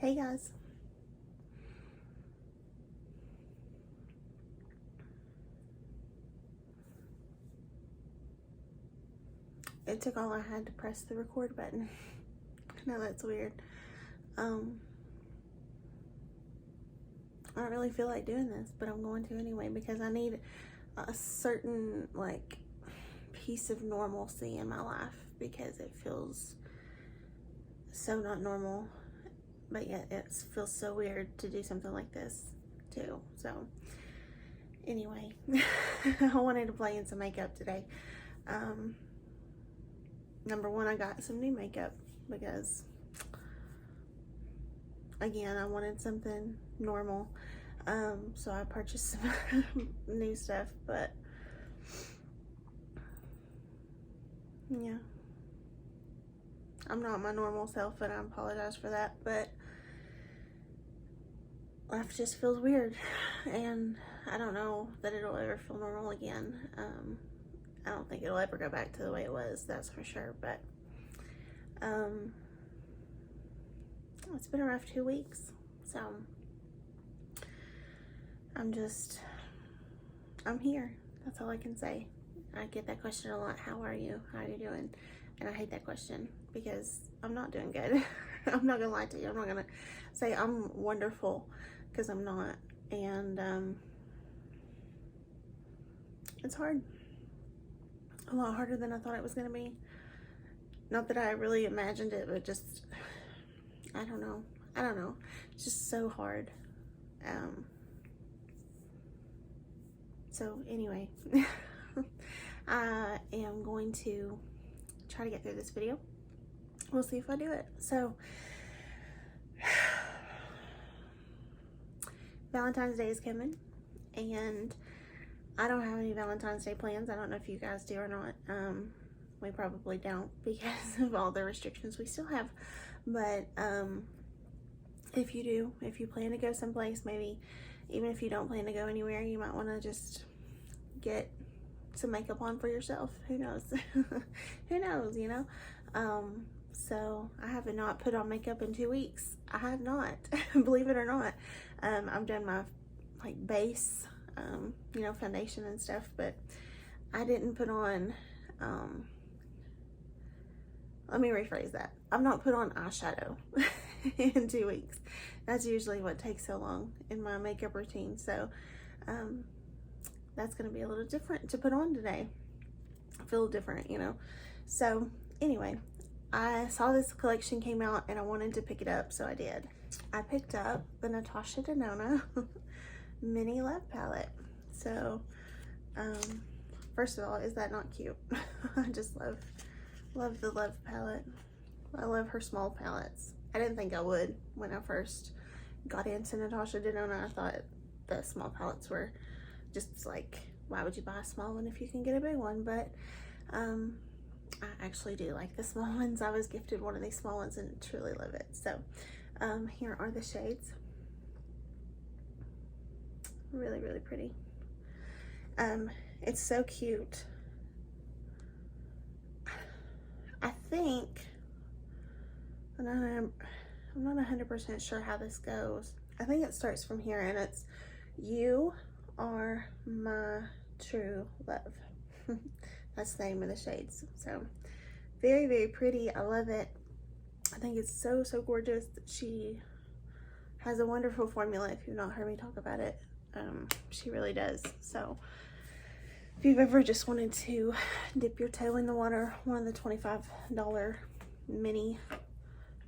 Hey guys. It took all I had to press the record button. I know that's weird. I don't really feel like doing this, but I'm going to anyway because I need a certain piece of normalcy in my life because it feels so not normal, but yet it feels so weird to do something like this too. So anyway, I wanted to play in some makeup today. Number one, I got some new makeup because, again, I wanted something normal. So I purchased some new stuff, but yeah, I'm not my normal self, and I apologize for that, but life just feels weird, and I don't know that it'll ever feel normal again. I don't think it'll ever go back to the way it was, that's for sure, but it's been a rough 2 weeks, so I'm here. That's all I can say. I get that question a lot. How are you? How are you doing? And I hate that question because I'm not doing good. I'm not gonna lie to you. I'm not gonna say I'm wonderful because I'm not, and it's hard. A lot harder than I thought it was gonna be. Not that I really imagined it, but just I don't know. It's just so hard. So anyway, I am going to try to get through this video. We'll see if I do it. So Valentine's Day is coming, and I don't have any Valentine's Day plans. I don't know if you guys do or not. We probably don't because of all the restrictions we still have, but if you do, if you plan to go someplace, maybe even if you don't plan to go anywhere, you might want to just get some makeup on for yourself. Who knows? Who knows, you know? So I have not put on makeup in 2 weeks. I have not, believe it or not. I've done my base, foundation and stuff, but I didn't put on, let me rephrase that. I've not put on eyeshadow in 2 weeks. That's usually what takes so long in my makeup routine. So that's going to be a little different to put on today. I feel different, you know. So anyway, I saw this collection came out and I wanted to pick it up, so I did. I picked up the Natasha Denona Mini Love Palette. So first of all, is that not cute? I just love the Love palette. I love her small palettes. I didn't think I would when I first got into Natasha Denona. I thought the small palettes were just why would you buy a small one if you can get a big one? But I actually do like the small ones. I was gifted one of these small ones and truly love it. So here are the shades. Really, really pretty. It's so cute. I think, I'm not 100% sure how this goes. I think it starts from here and it's "You Are My True Love." That's the name of the shades. So very, very pretty. I love it. I think it's so, so gorgeous. She has a wonderful formula. If you've not heard me talk about it, she really does. So if you've ever just wanted to dip your toe in the water, one of the $25 mini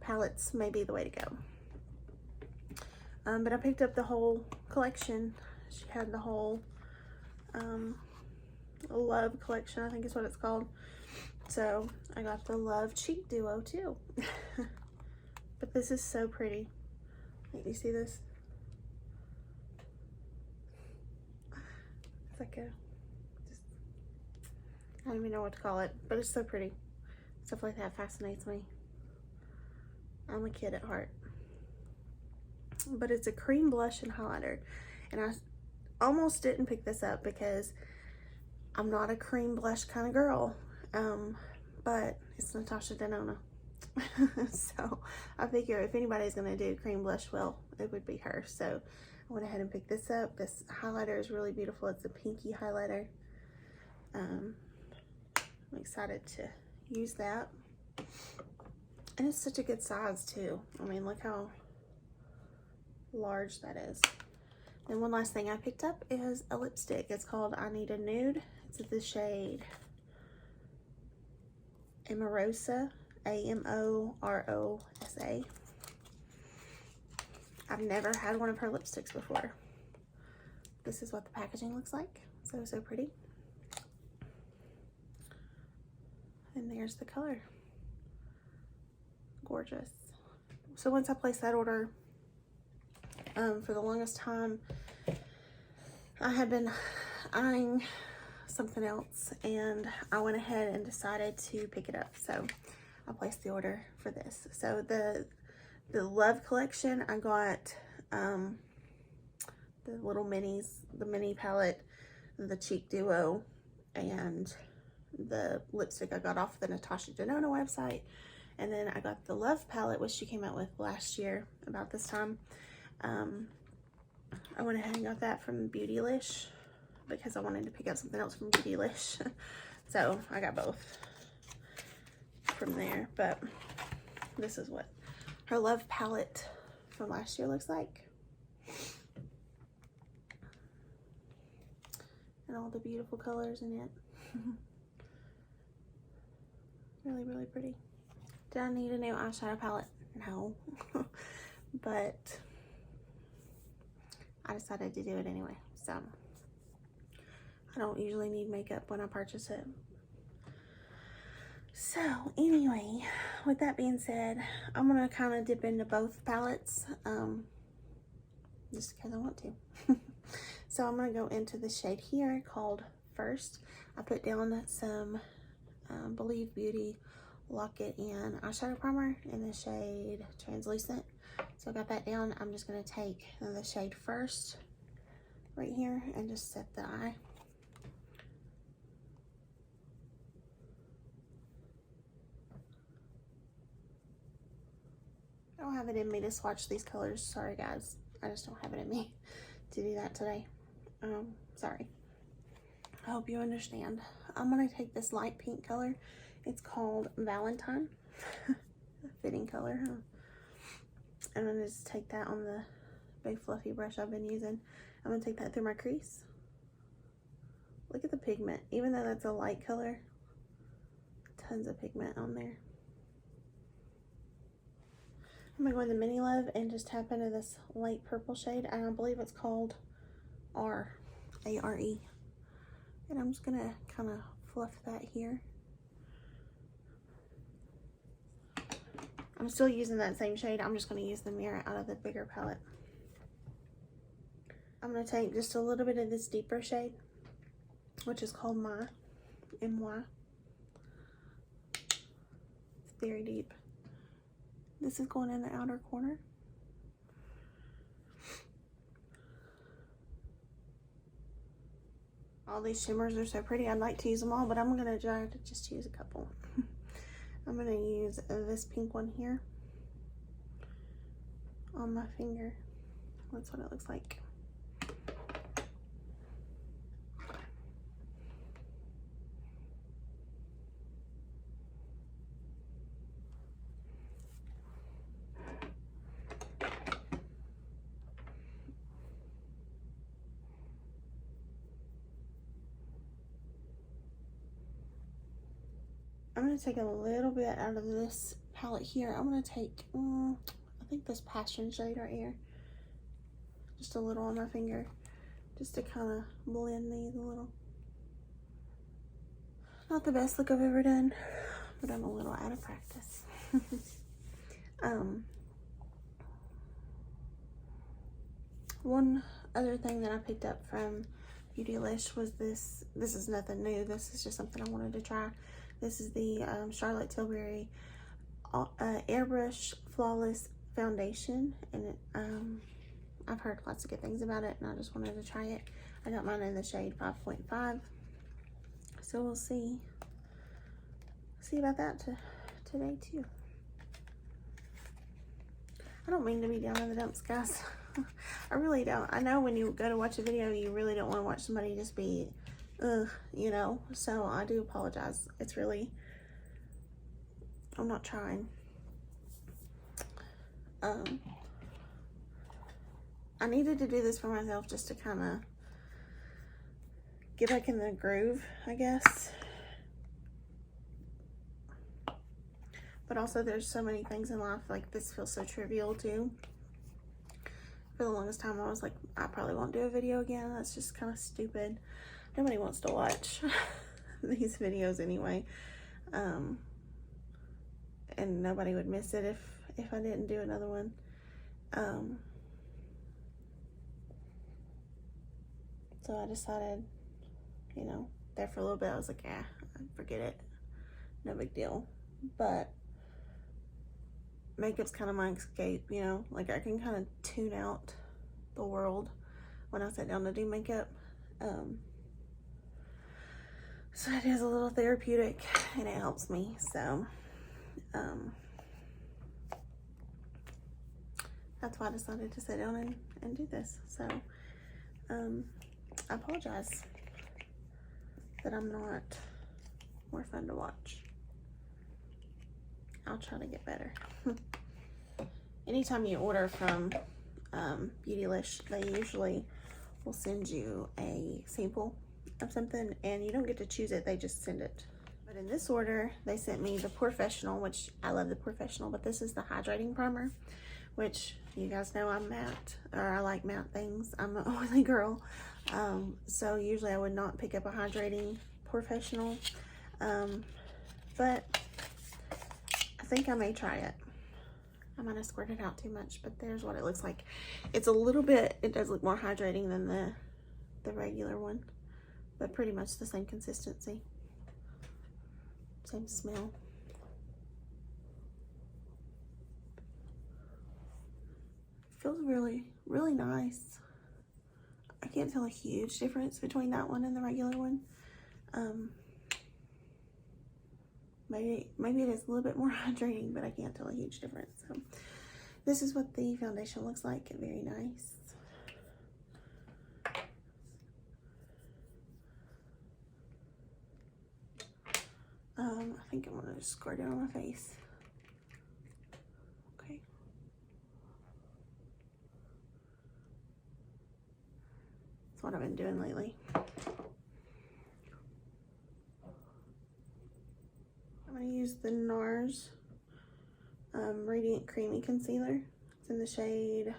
palettes may be the way to go. But I picked up the whole collection. She had the whole Love collection, I think is what it's called. So I got the Love Cheek Duo too. But this is so pretty. You see this? It's like a, I don't even know what to call it, but it's so pretty. Stuff like that fascinates me. I'm a kid at heart. But it's a cream blush and highlighter. And I almost didn't pick this up because I'm not a cream blush kind of girl. But it's Natasha Denona. So I figure if anybody's gonna do cream blush, well, it would be her. So I went ahead and picked this up. This highlighter is really beautiful. It's a pinky highlighter. I'm excited to use that. And it's such a good size too. I mean, look how large that is. And one last thing I picked up is a lipstick. It's called I Need a Nude. It's the shade Amorosa, Amorosa. I've never had one of her lipsticks before. This is what the packaging looks like. So pretty. And there's the color. Gorgeous. So once I placed that order, for the longest time, I had been eyeing something else, and I went ahead and decided to pick it up. So I placed the order for this. So the Love collection, I got the little minis, the mini palette, the Cheek Duo, and the lipstick I got off the Natasha Denona website. And then I got the Love palette, which she came out with last year about this time. I went ahead and got that from Beautylish because I wanted to pick up something else from Beautylish. So I got both from there. But this is what her Love palette from last year looks like. And all the beautiful colors in it. Really, really pretty. Did I need a new eyeshadow palette? No. But I decided to do it anyway. So I don't usually need makeup when I purchase it. So anyway, with that being said, I'm gonna kind of dip into both palettes, just because I want to. So I'm gonna go into the shade here called First. I put down some Believe Beauty Lock It In eyeshadow primer in the shade Translucent. So I got that down. I'm just gonna take the shade First right here and just set the eye. I don't have it in me to swatch these colors. Sorry guys, I just don't have it in me to do that today. Sorry. I hope you understand. I'm gonna take this light pink color. It's called Valentine. Fitting color, huh? I'm gonna just take that on the big fluffy brush I've been using. I'm gonna take that through my crease. Look at the pigment. Even though that's a light color, tons of pigment on there. I'm gonna go in the Mini Love and just tap into this light purple shade. I believe it's called A-R-E. And I'm just gonna kind of fluff that here. I'm still using that same shade. I'm just gonna use the mirror out of the bigger palette. I'm gonna take just a little bit of this deeper shade, which is called My, M-Y. It's very deep. This is going in the outer corner. All these shimmers are so pretty. I'd like to use them all, but I'm gonna try to just use a couple. I'm gonna use this pink one here on my finger. That's what it looks like. I'm gonna take a little bit out of this palette here. I'm gonna take, I think this Passion shade right here. Just a little on my finger, just to kind of blend these a little. Not the best look I've ever done, but I'm a little out of practice. One other thing that I picked up from Beautylish was this. This is nothing new. This is just something I wanted to try. This is the Charlotte Tilbury Airbrush Flawless Foundation, and it, I've heard lots of good things about it, and I just wanted to try it. I got mine in the shade 5.5, so we'll see about that today too. I don't mean to be down in the dumps, guys. I really don't. I know when you go to watch a video, you really don't want to watch somebody just be, ugh, you know. So I do apologize. It's really, I'm not trying. I needed to do this for myself just to kind of get back in the groove, I guess. But also there's so many things in life, like this feels so trivial too. For the longest time I was like, I probably won't do a video again. That's just kind of stupid. Nobody wants to watch these videos anyway. And nobody would miss it if I didn't do another one. So I decided, you know, there for a little bit I was like, yeah, forget it. No big deal. But makeup's kind of my escape, you know, like I can kind of tune out the world when I sit down to do makeup. So it is a little therapeutic and it helps me. So that's why I decided to sit down and do this. So I apologize that I'm not more fun to watch. I'll try to get better. Anytime you order from Beautylish, they usually will send you a sample of something and you don't get to choose it, they just send it. But in this order, they sent me the Professional, which I love the Professional, but this is the hydrating primer, which you guys know I'm matte, or I like matte things. I'm an oily girl. So usually I would not pick up a hydrating Professional, but I think I may try it. I might have squirted out too much, but there's what it looks like. It's a little bit, it does look more hydrating than the regular one, but pretty much the same consistency, same smell. Feels really, really nice. I can't tell a huge difference between that one and the regular one. Maybe it is a little bit more hydrating, but I can't tell a huge difference. So this is what the foundation looks like. Very nice. I think I'm gonna just squirt it on my face. Okay. That's what I've been doing lately. I'm going to use the NARS Radiant Creamy Concealer. It's in the shade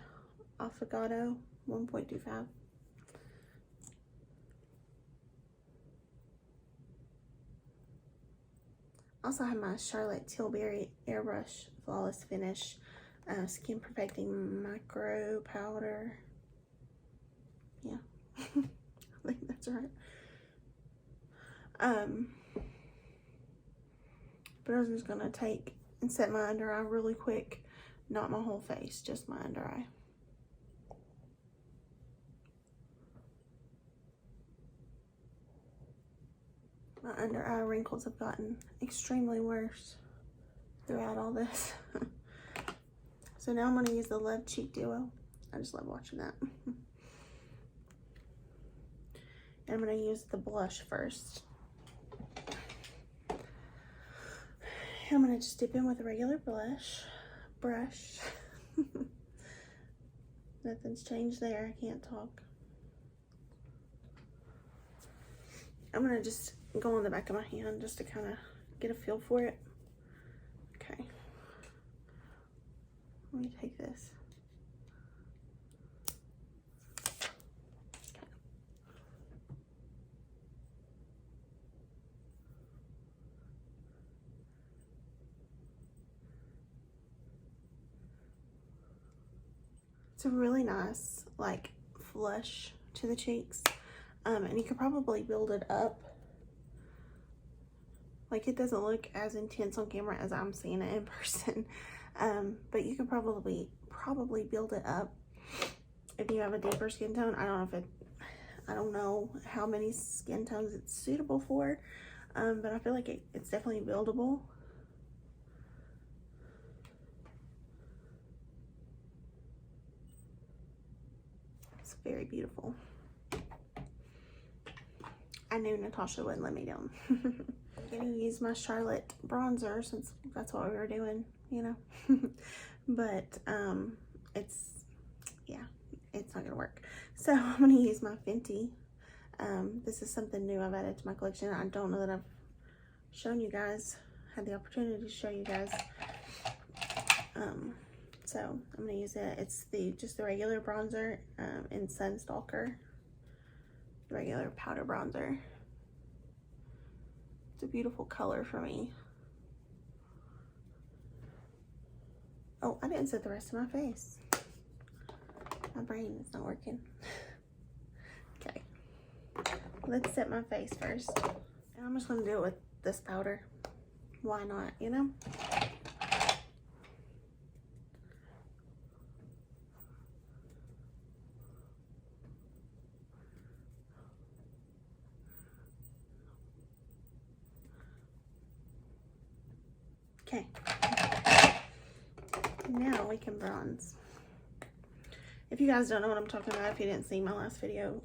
Affogato 1.25. Also have my Charlotte Tilbury Airbrush Flawless Finish Skin Perfecting Micro Powder. Yeah, I think that's right. But I was just gonna take and set my under eye really quick. Not my whole face, just my under eye. My under eye wrinkles have gotten extremely worse throughout all this. So now I'm gonna use the Love Cheek Duo. I just love watching that. And I'm gonna use the blush first. I'm gonna just dip in with a regular brush. Nothing's changed there, I can't talk. I'm gonna just go on the back of my hand just to kind of get a feel for it. Okay. Let me take this. Okay. It's a really nice, like, flush to the cheeks. And you could probably build it up. Like, it doesn't look as intense on camera as I'm seeing it in person. But you can probably build it up if you have a deeper skin tone. I don't know how many skin tones it's suitable for. But I feel like it's definitely buildable. It's very beautiful. I knew Natasha wouldn't let me down. I'm gonna use my Charlotte bronzer since that's what we were doing, you know. But it's not gonna work. So I'm gonna use my Fenty. This is something new I've added to my collection. I don't know that I've shown you guys, had the opportunity to show you guys. So I'm gonna use it. It's just the regular bronzer in Sunstalker. The regular powder bronzer. It's a beautiful color for me. Oh, I didn't set the rest of my face. My brain is not working. Okay, let's set my face first. And I'm just gonna do it with this powder. Why not, you know? Okay, now we can bronze. If you guys don't know what I'm talking about, if you didn't see my last video,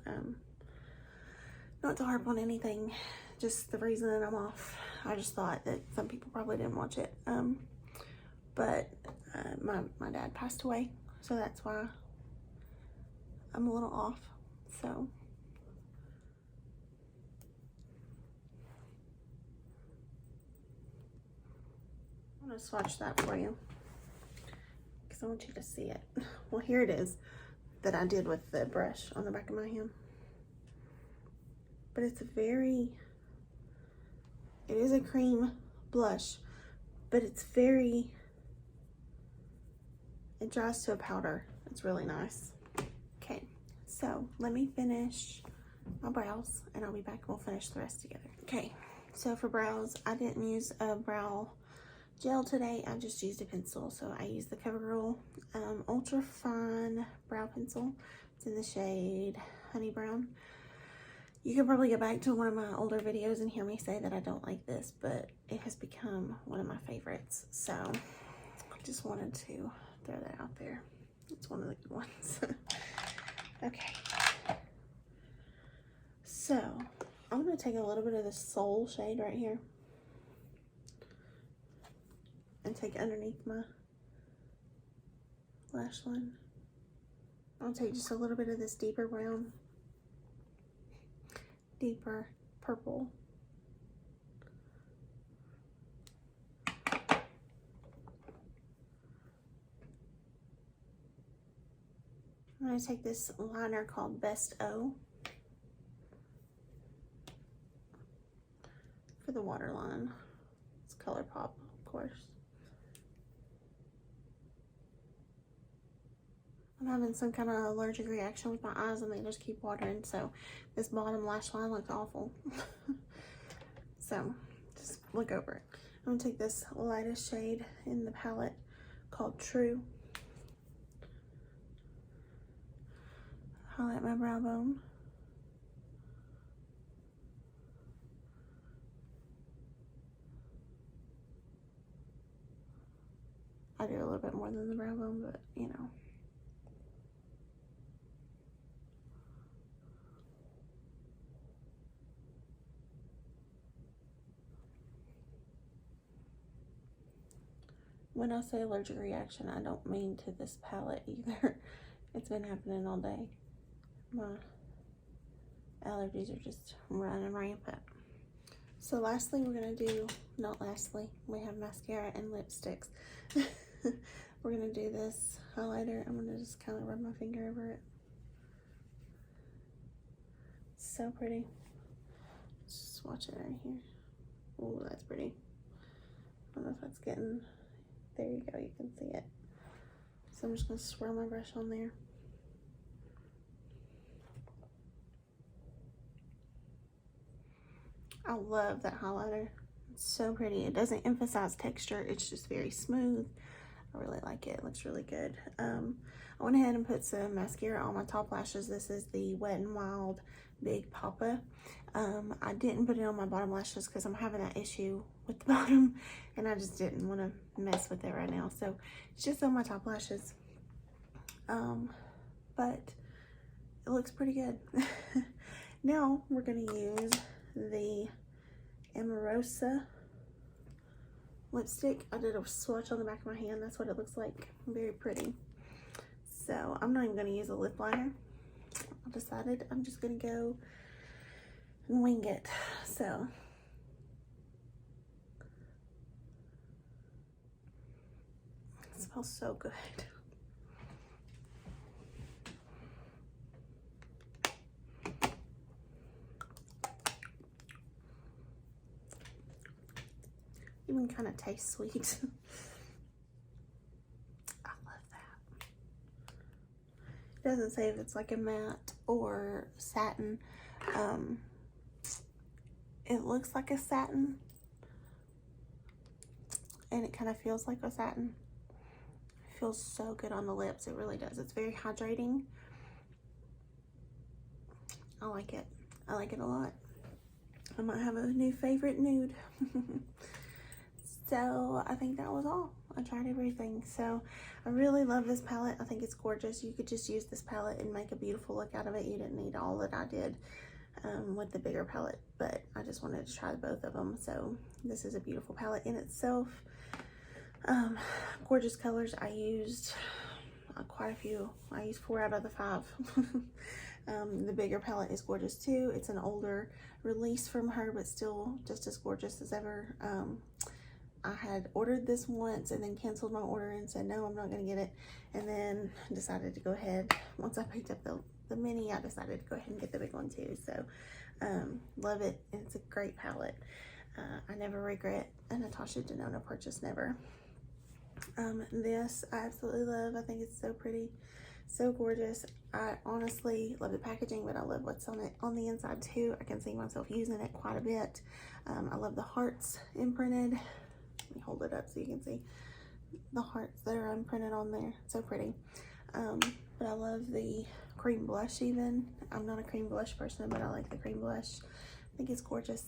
not to harp on anything, just the reason that I'm off. I just thought that some people probably didn't watch it. But my dad passed away, so that's why I'm a little off. So I'm gonna swatch that for you because I want you to see it. Well, here it is that I did with the brush on the back of my hand. But it is a cream blush, but it dries to a powder. It's really nice. Okay, so let me finish my brows and I'll be back and we'll finish the rest together. Okay, so for brows, I didn't use a brow gel today. I just used a pencil. So I used the CoverGirl Ultra Fine Brow Pencil. It's in the shade Honey Brown. You can probably go back to one of my older videos and hear me say that I don't like this, but it has become one of my favorites. So I just wanted to throw that out there. It's one of the good ones. Okay. So I'm going to take a little bit of the Soul shade right here and take underneath my lash line. I'll take just a little bit of this deeper brown, deeper purple. I'm going to take this liner called Best O for the waterline. It's ColourPop, of course. I'm having some kind of allergic reaction with my eyes and they just keep watering, so this bottom lash line looks awful. So just look over it. I'm gonna take this lightest shade in the palette called True. Highlight my brow bone. I do a little bit more than the brow bone, but you know. When I say allergic reaction, I don't mean to this palette either. It's been happening all day. My allergies are just running rampant. So lastly, we're gonna do, not lastly, we have mascara and lipsticks. We're gonna do this highlighter. I'm gonna just kind of rub my finger over it. So pretty. Just swatch it right here. Oh, that's pretty. I don't know if that's getting, there you go, you can see it. So I'm just gonna swirl my brush on there. I love that highlighter. It's so pretty. It doesn't emphasize texture. It's just very smooth. I really like it. It looks really good. I went ahead and put some mascara on my top lashes. This is the Wet n Wild Big Papa. I didn't put it on my bottom lashes because I'm having that issue with the bottom and I just didn't want to mess with it right now. So it's just on my top lashes. But it looks pretty good. Now we're going to use the Amorosa lipstick. I did a swatch on the back of my hand. That's what it looks like. Very pretty. So I'm not even going to use a lip liner. I decided I'm just going to go and wing it. So it smells so good. Even kind of tastes sweet. I love that. It doesn't say if it's like a matte or satin. It looks like a satin, and it kind of feels like a satin. It feels so good on the lips. It really does. It's very hydrating. I like it. I like it a lot. I might have a new favorite nude. So I think that was all. I tried everything. So I really love this palette. I think it's gorgeous. You could just use this palette and make a beautiful look out of it. You didn't need all that I did with the bigger palette, but I just wanted to try both of them. So this is a beautiful palette in itself. Gorgeous colors. I used quite a few. I used 4 out of the 5. The bigger palette is gorgeous too. It's an older release from her, but still just as gorgeous as ever. I had ordered this once and then canceled my order and said, no, I'm not going to get it. And then decided to go ahead. Once I picked up the mini, I decided to go ahead and get the big one too. So, love it. It's a great palette. I never regret a Natasha Denona purchase, never. This I absolutely love. I think it's so pretty, so gorgeous. I honestly love the packaging, but I love what's on it on the inside too. I can see myself using it quite a bit. I love the hearts imprinted. Let me hold it up so you can see the hearts that are imprinted on there. So pretty. But I love the cream blush even. I'm not a cream blush person, but I like the cream blush. I think it's gorgeous.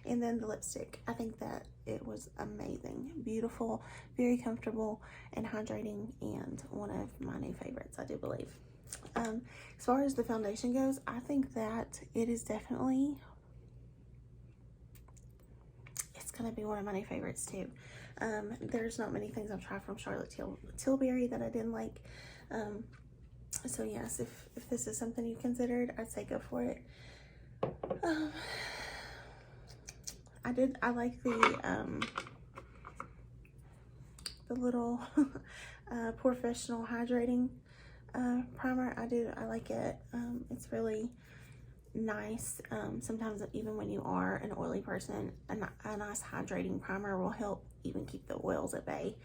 And then the lipstick. I think that it was amazing. Beautiful, very comfortable, and hydrating, and one of my new favorites, I do believe. As far as the foundation goes, I think that it is definitely, it's going to be one of my new favorites too. There's not many things I've tried from Charlotte Tilbury that I didn't like. So yes, if this is something you considered, I'd say go for it. I like the little professional hydrating primer. I like it. It's really nice. Sometimes even when you are an oily person, a nice hydrating primer will help even keep the oils at bay.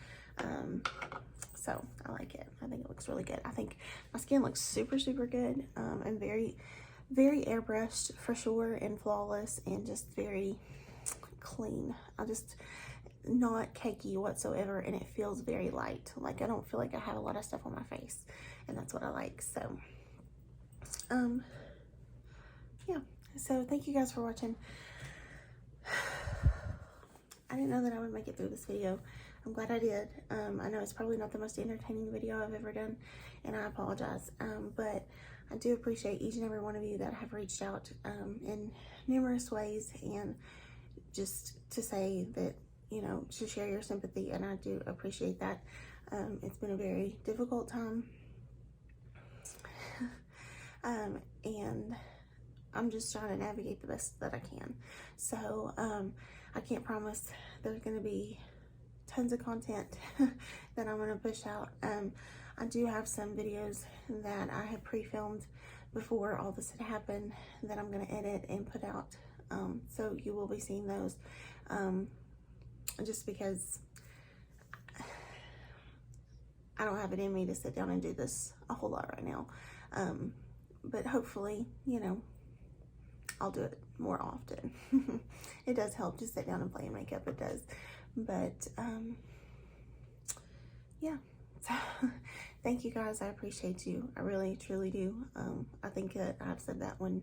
So I like it. I think it looks really good. I think my skin looks super, super good, and very, very airbrushed for sure, and flawless, and just very clean. I just not cakey whatsoever, and it feels very light. Like I don't feel like I have a lot of stuff on my face, and that's what I like. So yeah, so thank you guys for watching. I didn't know that I would make it through this video. I'm glad I did. I know it's probably not the most entertaining video I've ever done, and I apologize, but I do appreciate each and every one of you that have reached out in numerous ways, and just to say that, you know, to share your sympathy, and I do appreciate that. It's been a very difficult time, and I'm just trying to navigate the best that I can. So I can't promise there's going to be tons of content that I'm going to push out. I do have some videos that I have pre-filmed before all this had happened that I'm going to edit and put out. So you will be seeing those, just because I don't have it in me to sit down and do this a whole lot right now. But hopefully, you know, I'll do it more often. It does help to sit down and play in makeup, it does. But yeah, so thank you guys. I appreciate you. I really, truly do. I think that I've said that when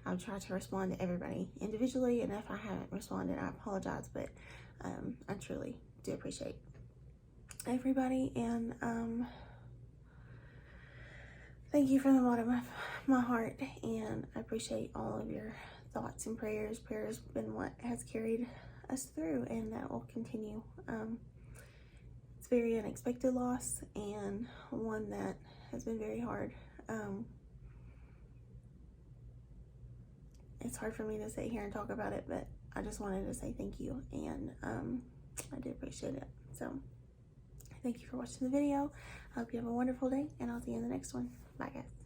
I've tried to respond to everybody individually, and if I haven't responded, I apologize, but I truly do appreciate everybody, and thank you from the bottom of my heart, and I appreciate all of your thoughts and prayers. Prayer has been what has carried us through, and that will continue. It's a very unexpected loss, and one that has been very hard. It's hard for me to sit here and talk about it, but I just wanted to say thank you, and I do appreciate it. So thank you for watching the video. I hope you have a wonderful day, and I'll see you in the next one. Bye, guys.